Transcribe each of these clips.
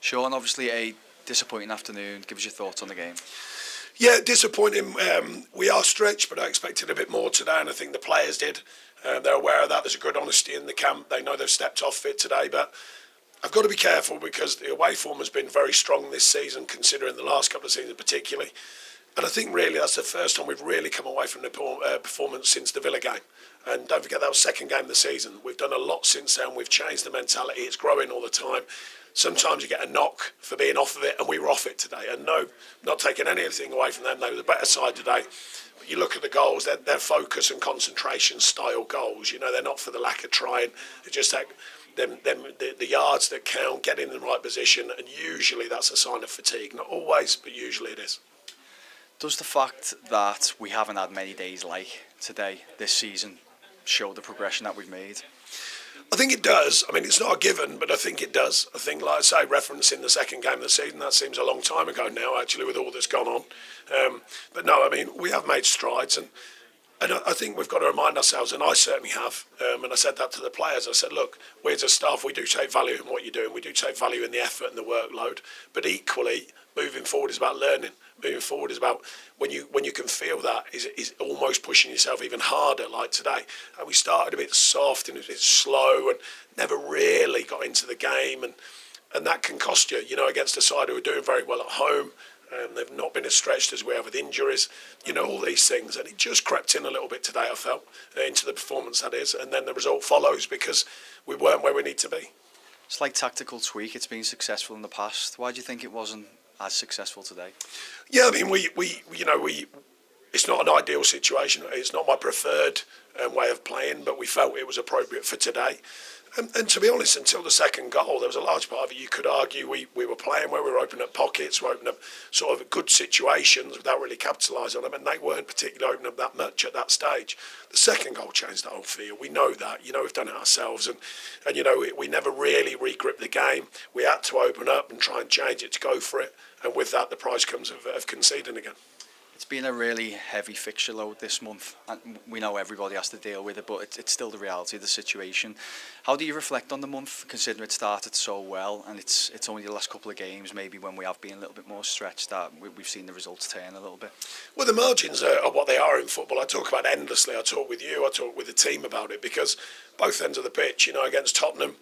Sean, obviously a disappointing afternoon. Give us your thoughts on the game. Yeah, disappointing. We are stretched, but I expected a bit more today, and I think the players did. They're aware of that. There's a good honesty in the camp. They know they've stepped off it today, but I've got to be careful because the away form has been very strong this season, considering the last couple of seasons particularly. And I think really that's the first time we've really come away from the performance since the Villa game. And don't forget, that was second game of the season. We've done a lot since then. We've changed the mentality. It's growing all the time. Sometimes you get a knock for being off of it, and we were off it today. And no, not taking anything away from them. They were the better side today. But you look at the goals, they're focus and concentration style goals. You know, they're not for the lack of trying. It's just that the yards that count, getting in the right position, and usually that's a sign of fatigue. Not always, but usually it is. Does the fact that we haven't had many days like today this season show the progression that we've made? I think it does. I mean, it's not a given, but I think it does. I think, like I say, referencing the second game of the season, that seems a long time ago now, actually, with all that's gone on. But no, I mean, we have made strides, and I think we've got to remind ourselves, and I certainly have, and I said that to the players. I said, look, we as a staff, we do take value in what you're doing. We do take value in the effort and the workload, but equally, moving forward is about learning. Moving forward is about when you can feel that is almost pushing yourself even harder, like today. And we started a bit soft and a bit slow and never really got into the game, and that can cost you, you know, against a side who are doing very well at home. They've not been as stretched as we have with injuries, you know, all these things. And it just crept in a little bit today, I felt, into the performance, that is. And then the result follows because we weren't where we need to be. It's like tactical tweak. It's been successful in the past. Why do you think it wasn't as successful today? Yeah, I mean, we it's not an ideal situation. It's not my preferred way of playing, but we felt it was appropriate for today. And to be honest, until the second goal, there was a large part of it you could argue we were playing where we were opening up pockets, we were opening up sort of good situations without really capitalising on them, and they weren't particularly opening up that much at that stage. The second goal changed the whole field. We know that. You know, we've done it ourselves, and you know, we never really regripped the game. We had to open up and try and change it to go for it, and with that, the price comes of conceding again. It's been a really heavy fixture load this month, and we know everybody has to deal with it, but it's still the reality of the situation. How do you reflect on the month, considering it started so well, and it's only the last couple of games, maybe when we have been a little bit more stretched, that we've seen the results turn a little bit? Well, the margins are what they are in football. I talk about it endlessly. I talk with you, I talk with the team about it, because both ends of the pitch, you know, against Tottenham,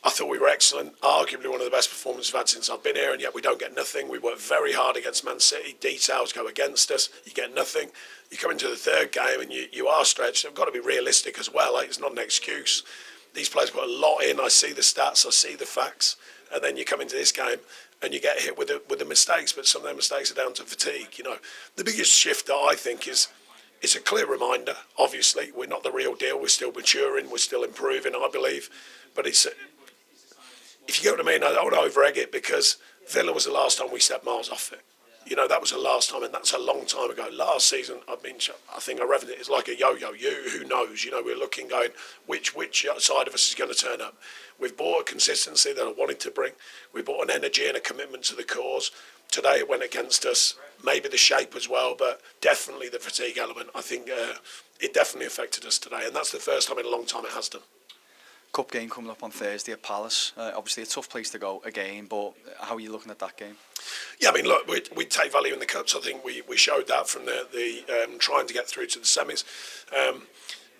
I thought we were excellent, arguably one of the best performances I've had since I've been here, and yet we don't get nothing. We work very hard against Man City. Details go against us. You get nothing. You come into the third game and you are stretched. They've got to be realistic as well. It's not an excuse. These players put a lot in. I see the stats. I see the facts. And then you come into this game and you get hit with the mistakes, but some of their mistakes are down to fatigue. You know, the biggest shift that I think is, it's a clear reminder, obviously, we're not the real deal. We're still maturing. We're still improving, I believe. But if you get what I mean, I don't want to over-egg it, because Villa was the last time we stepped miles off it. You know, that was the last time, and that's a long time ago. Last season, I think I read it, it's like a yo-yo. Who knows? You know, we're looking, going, which side of us is going to turn up? We've brought a consistency that I wanted to bring. We brought an energy and a commitment to the cause. Today it went against us. Maybe the shape as well, but definitely the fatigue element. I think it definitely affected us today, and that's the first time in a long time it has done. Cup game coming up on Thursday at Palace. Obviously a tough place to go again, but how are you looking at that game? Yeah, I mean, look, we take value in the cups. I think we showed that from the trying to get through to the semis.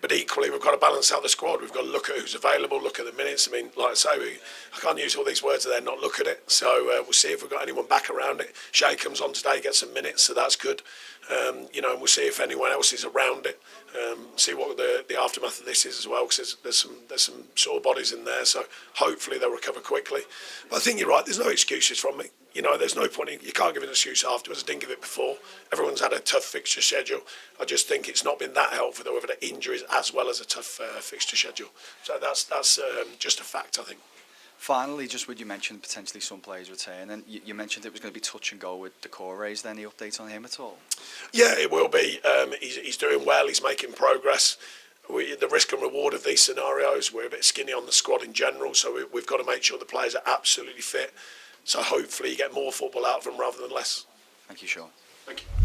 But equally, we've got to balance out the squad. We've got to look at who's available, look at the minutes. I mean, like I say, I can't use all these words and then not look at it. So we'll see if we've got anyone back around it. Shay comes on today, gets some minutes, so that's good. You know, and we'll see if anyone else is around it. See what the aftermath of this is as well, because there's some sore bodies in there. So hopefully they'll recover quickly. But I think you're right. There's no excuses from me. You know, there's no point you can't give an excuse afterwards. I didn't give it before. Everyone's had a tough fixture schedule. I just think it's not been that helpful that we've had injuries as well as a tough fixture schedule. So that's just a fact, I think. Finally, just would you mention potentially some players return, and you mentioned it was going to be touch and go with Dyche'S. Is there any update on him at all? Yeah, it will be. He's doing well. He's making progress. The risk and reward of these scenarios, we're a bit skinny on the squad in general, so we've got to make sure the players are absolutely fit. So hopefully you get more football out of them rather than less. Thank you, Sean. Thank you.